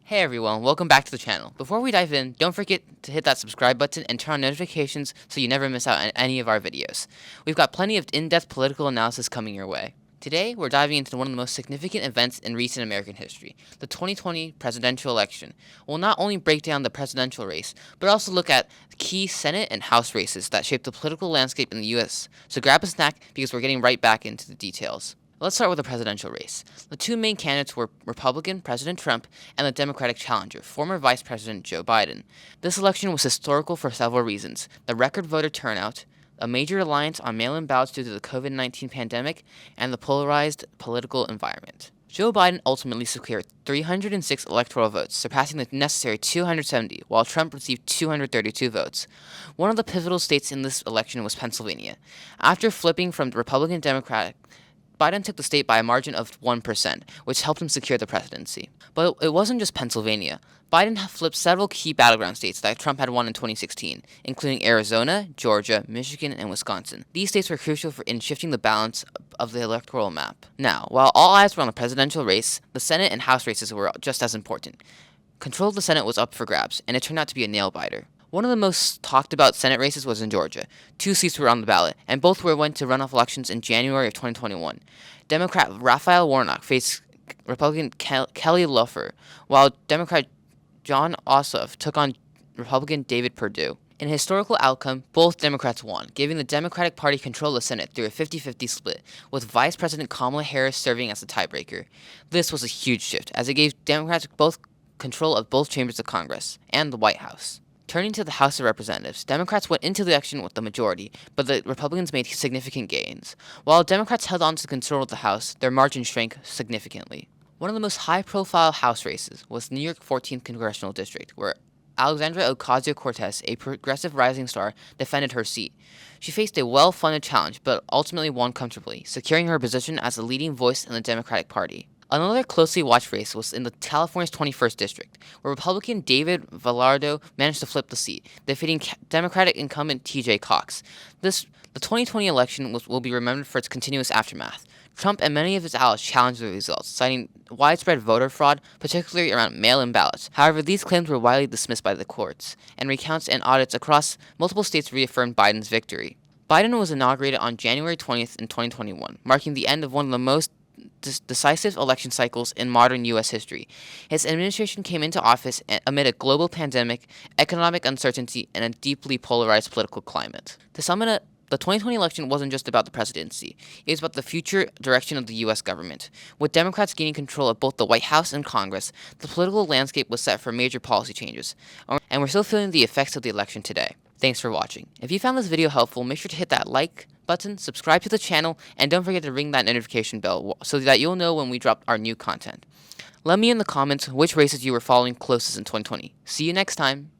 Hey everyone, welcome back to the channel. Before we dive in, don't forget to hit that subscribe button and turn on notifications so you never miss out on any of our videos. We've got plenty of in-depth political analysis coming your way. Today, we're diving into one of the most significant events in recent American history, the 2020 presidential election. We'll not only break down the presidential race, but also look at key Senate and House races that shape the political landscape in the U.S. So grab a snack because we're getting right back into the details. Let's start with the presidential race. The two main candidates were Republican President Trump and the Democratic challenger, former Vice President Joe Biden. This election was historical for several reasons: the record voter turnout, a major reliance on mail-in ballots due to the COVID-19 pandemic, and the polarized political environment. Joe Biden ultimately secured 306 electoral votes, surpassing the necessary 270, while Trump received 232 votes. One of the pivotal states in this election was Pennsylvania. After flipping from Republican to Democratic, Biden took the state by a margin of 1%, which helped him secure the presidency. But it wasn't just Pennsylvania. Biden flipped several key battleground states that Trump had won in 2016, including Arizona, Georgia, Michigan, and Wisconsin. These states were crucial in shifting the balance of the electoral map. Now, while all eyes were on the presidential race, the Senate and House races were just as important. Control of the Senate was up for grabs, and it turned out to be a nail-biter. One of the most talked about Senate races was in Georgia. Two seats were on the ballot, and both went to runoff elections in January of 2021. Democrat Raphael Warnock faced Republican Kelly Loeffler, while Democrat Jon Ossoff took on Republican David Perdue. In a historical outcome, both Democrats won, giving the Democratic Party control of the Senate through a 50-50 split, with Vice President Kamala Harris serving as the tiebreaker. This was a huge shift, as it gave Democrats both control of both chambers of Congress and the White House. Turning to the House of Representatives, Democrats went into the election with the majority, but the Republicans made significant gains. While Democrats held on to control of the House, their margin shrank significantly. One of the most high-profile House races was New York 14th Congressional District, where Alexandria Ocasio-Cortez, a progressive rising star, defended her seat. She faced a well-funded challenge, but ultimately won comfortably, securing her position as a leading voice in the Democratic Party. Another closely watched race was in the California's 21st District, where Republican David Villardo managed to flip the seat, defeating Democratic incumbent T.J. Cox. The 2020 election will be remembered for its continuous aftermath. Trump and many of his allies challenged the results, citing widespread voter fraud, particularly around mail-in ballots. However, these claims were widely dismissed by the courts, and recounts and audits across multiple states reaffirmed Biden's victory. Biden was inaugurated on January 20th in 2021, marking the end of one of the most decisive election cycles in modern U.S. history. His administration came into office amid a global pandemic, economic uncertainty, and a deeply polarized political climate. To sum it up, the 2020 election wasn't just about the presidency. It was about the future direction of the U.S. government. With Democrats gaining control of both the White House and Congress, the political landscape was set for major policy changes, and we're still feeling the effects of the election today. Thanks for watching. If you found this video helpful, make sure to hit that like button, subscribe to the channel, and don't forget to ring that notification bell so that you'll know when we drop our new content. Let me in the comments which races you were following closest in 2020. See you next time.